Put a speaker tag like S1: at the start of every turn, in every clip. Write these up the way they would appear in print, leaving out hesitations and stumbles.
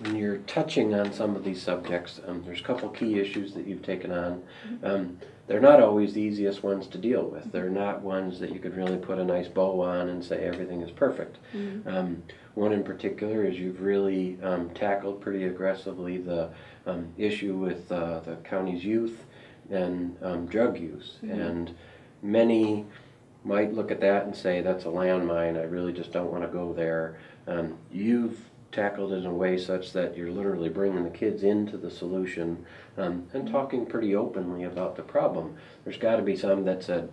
S1: when you're touching on some of these subjects, there's a couple key issues that you've taken on. They're not always the easiest ones to deal with. They're not ones that you could really put a nice bow on and say everything is perfect. One in particular is you've really tackled pretty aggressively the issue with the county's youth and drug use. And many might look at that and say, that's a landmine, I really just don't want to go there. You've tackled it in a way such that you're literally bringing the kids into the solution and talking pretty openly about the problem. There's got to be some that said,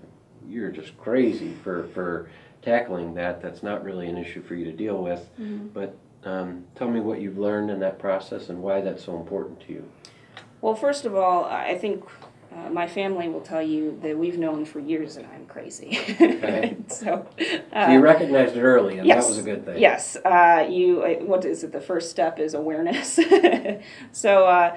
S1: you're just crazy for tackling that. That's not really an issue for you to deal with. But tell me what you've learned in that process and why that's so important to you.
S2: Well, first of all, I think my family will tell you that we've known for years that I'm crazy.
S1: Okay.
S2: So
S1: you recognized it early, and
S2: yes,
S1: that was a good thing.
S2: Yes. What is it? The first step is awareness. So,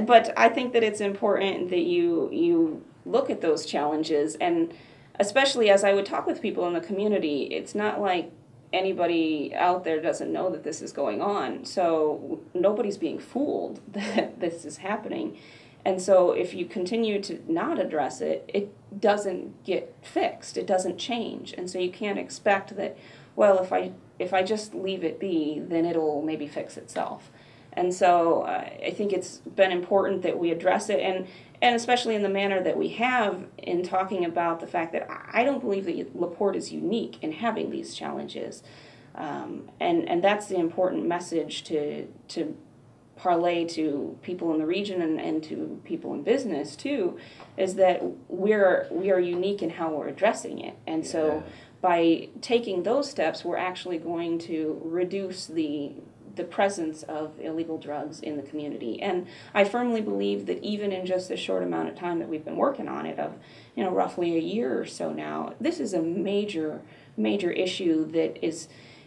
S2: but I think that it's important that you look at those challenges, and especially as I would talk with people in the community, it's not like anybody out there doesn't know that this is going on. So nobody's being fooled that this is happening. And so if you continue to not address it, it doesn't get fixed. It doesn't change. And so you can't expect that, well, if I just leave it be, then it'll maybe fix itself. And so I think it's been important that we address it, and especially in the manner that we have in talking about the fact that I don't believe that LaPorte is unique in having these challenges. And that's the important message to parlay to people in the region and to people in business too, is that we are unique in how we're addressing it. And so by taking those steps, we're actually going to reduce the presence of illegal drugs in the community. And I firmly believe that even in just the short amount of time that we've been working on it, of roughly a year or so now, this is a major issue that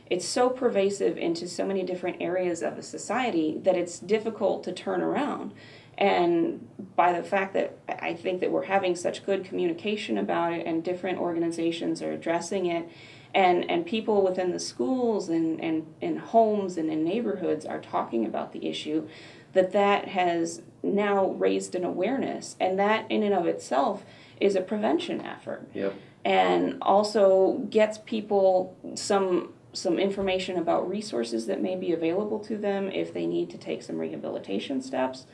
S2: it's so pervasive into so many different areas of the society that it's difficult to turn around. And by the fact that I think that we're having such good communication about it, and different organizations are addressing it, and people within the schools and in homes and in neighborhoods are talking about the issue, that has now raised an awareness. And that in and of itself is a prevention effort.
S1: Yep. And
S2: also gets people some information about resources that may be available to them if they need to take some rehabilitation steps.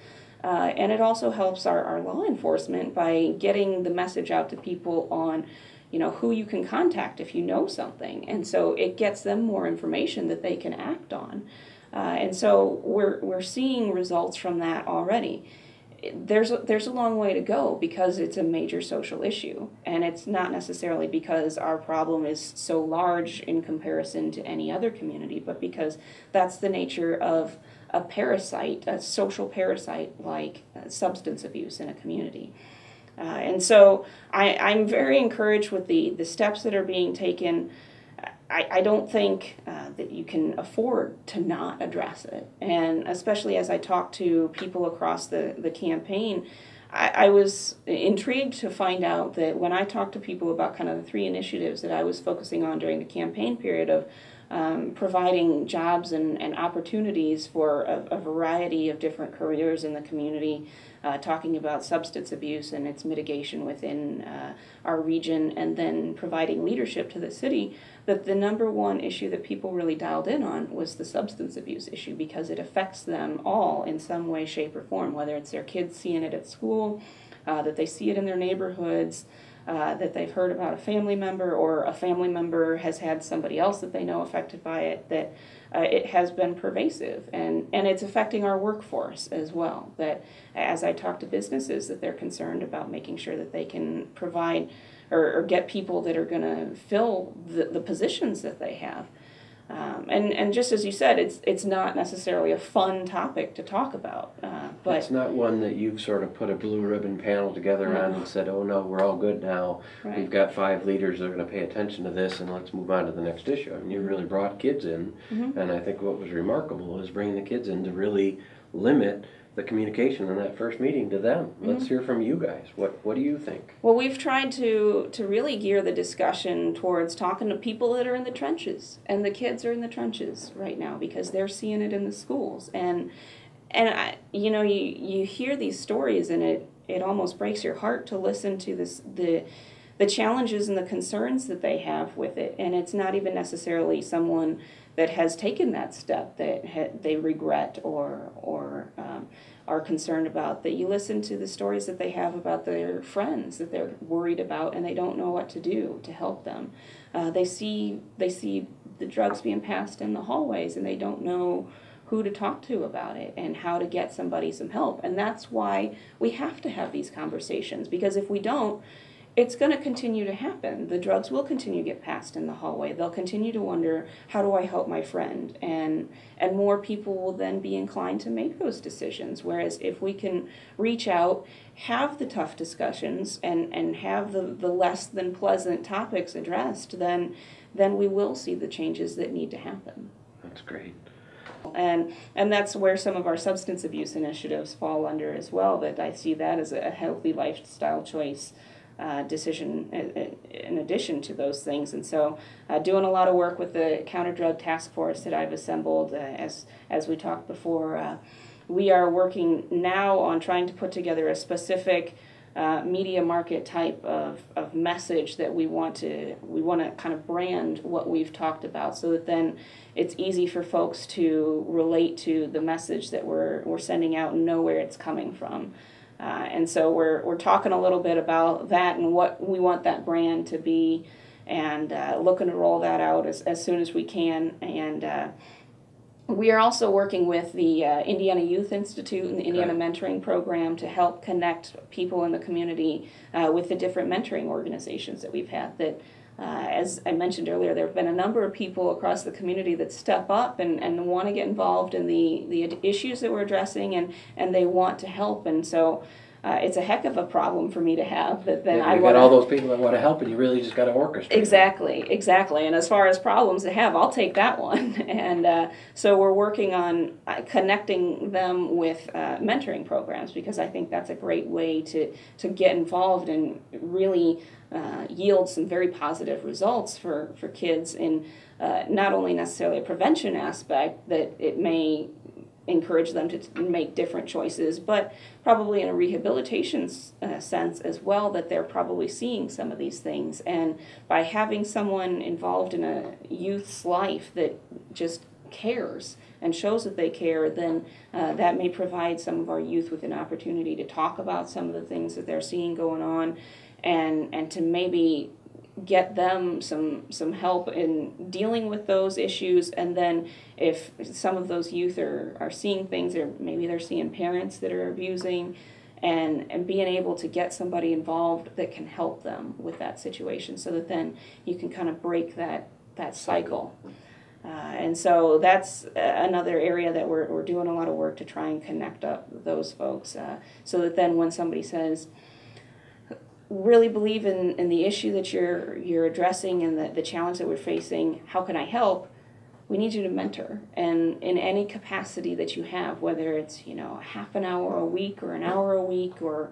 S2: And it also helps our law enforcement by getting the message out to people on, who you can contact if you know something. And so it gets them more information that they can act on. And so we're seeing results from that already. There's a long way to go because it's a major social issue, and it's not necessarily because our problem is so large in comparison to any other community, but because that's the nature of a parasite, a social parasite like substance abuse in a community. And so I'm very encouraged with the steps that are being taken. I don't think that you can afford to not address it. And especially as I talk to people across the campaign, I was intrigued to find out that when I talked to people about kind of the three initiatives that I was focusing on during the campaign period of providing jobs and opportunities for a variety of different careers in the community, talking about substance abuse and its mitigation within our region, and then providing leadership to the city, that the number one issue that people really dialed in on was the substance abuse issue, because it affects them all in some way, shape, or form, whether it's their kids seeing it at school, that they see it in their neighborhoods, that they've heard about a family member, or a family member has had somebody else that they know affected by it, that it has been pervasive. And it's affecting our workforce as well, that as I talk to businesses, that they're concerned about making sure that they can provide or get people that are going to fill the positions that they have. And just as you said, it's not necessarily a fun topic to talk about. But
S1: it's not one that you've sort of put a blue ribbon panel together on and said, oh no, we're all good now.
S2: Right.
S1: We've got 5 leaders that are going to pay attention to this, and let's move on to the next issue. I mean, you really brought kids in, and I think what was remarkable is bringing the kids in to really limit the communication in that first meeting to them. Let's hear from you guys. What do you think?
S2: Well, we've tried to really gear the discussion towards talking to people that are in the trenches, and the kids are in the trenches right now because they're seeing it in the schools. And you hear these stories, and it almost breaks your heart to listen to the challenges and the concerns that they have with it. And it's not even necessarily someone that has taken that step that they regret or are concerned about. That you listen to the stories that they have about their friends that they're worried about, and they don't know what to do to help them. They see the drugs being passed in the hallways, and they don't know who to talk to about it and how to get somebody some help. And that's why we have to have these conversations, because if we don't, it's going to continue to happen. The drugs will continue to get passed in the hallway. They'll continue to wonder, how do I help my friend? And more people will then be inclined to make those decisions. Whereas if we can reach out, have the tough discussions, and have the less than pleasant topics addressed, then we will see the changes that need to happen.
S1: That's great.
S2: And that's where some of our substance abuse initiatives fall under as well, that I see that as a healthy lifestyle choice decision in addition to those things. And so doing a lot of work with the counter drug task force that I've assembled, as we talked before, we are working now on trying to put together a specific media market type of message that we want to kind of brand what we've talked about, so that then it's easy for folks to relate to the message that we're sending out and know where it's coming from. And so we're talking a little bit about that and what we want that brand to be, and looking to roll that out as soon as we can. And we are also working with the Indiana Youth Institute and the Indiana Mentoring Program to help connect people in the community with the different mentoring organizations that we've had. That, as I mentioned earlier, there have been a number of people across the community that step up and want to get involved in the issues that we're addressing, and they want to help. And so it's a heck of a problem for me to have. That then
S1: you got all those people that want to help, and you really just got to orchestrate.
S2: Exactly. And as far as problems to have, I'll take that one. And so we're working on connecting them with mentoring programs, because I think that's a great way to get involved and really yield some very positive results for kids in not only necessarily a prevention aspect, that it may encourage them to make different choices, but probably in a rehabilitation sense as well, that they're probably seeing some of these things. And by having someone involved in a youth's life that just cares and shows that they care, then that may provide some of our youth with an opportunity to talk about some of the things that they're seeing going on, and to maybe get them some help in dealing with those issues. And then if some of those youth are seeing things, or maybe they're seeing parents that are abusing, and being able to get somebody involved that can help them with that situation, so that then you can kind of break that cycle. And so that's another area that we're doing a lot of work to try and connect up those folks, so that then when somebody says, really believe in the issue that you're addressing and the challenge that we're facing, how can I help? We need you to mentor, and in any capacity that you have, whether it's half an hour a week or an hour a week, or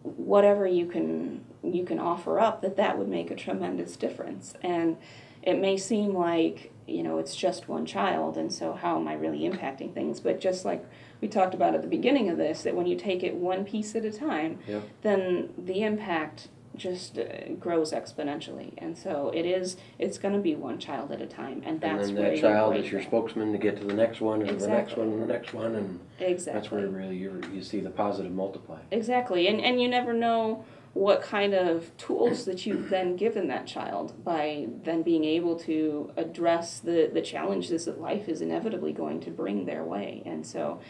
S2: whatever you can offer up, that would make a tremendous difference. And it may seem like it's just one child, and so how am I really impacting things? But just like we talked about at the beginning of this, that when you take it one piece at a time, then the impact just grows exponentially. And so it's going to be one child at a time, and that's where
S1: that child is your spokesman to get to the next one, and the next one, and the next one, and that's where really you see the positive multiply.
S2: Exactly, and you never know what kind of tools that you've then given that child by then being able to address the challenges that life is inevitably going to bring their way. And so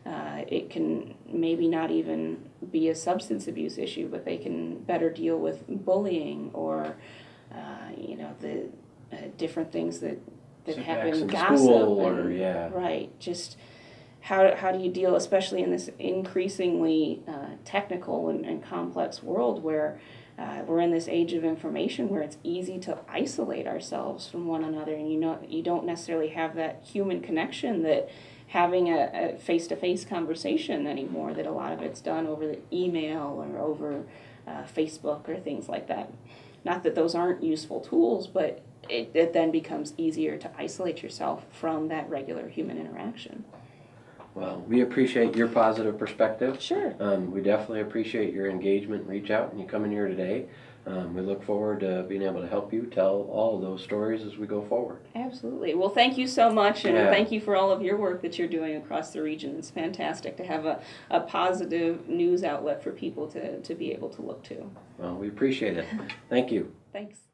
S2: it can maybe not even be a substance abuse issue, but they can better deal with bullying, or the different things that happen, gossip, right, just how do you deal, especially in this increasingly technical and complex world where we're in this age of information, where it's easy to isolate ourselves from one another, and you don't necessarily have that human connection that having a face-to-face conversation anymore, that a lot of it's done over the email or over Facebook or things like that. Not that those aren't useful tools, but it then becomes easier to isolate yourself from that regular human interaction.
S1: Well, we appreciate your positive perspective.
S2: Sure.
S1: We definitely appreciate your engagement, reach out, and you coming here today. We look forward to being able to help you tell all of those stories as we go forward.
S2: Absolutely. Well, thank you so much, and
S1: Yeah.
S2: thank you for all of your work that you're doing across the region. It's fantastic to have a positive news outlet for people to be able to look to.
S1: Well, we appreciate it. Thank you.
S2: Thanks.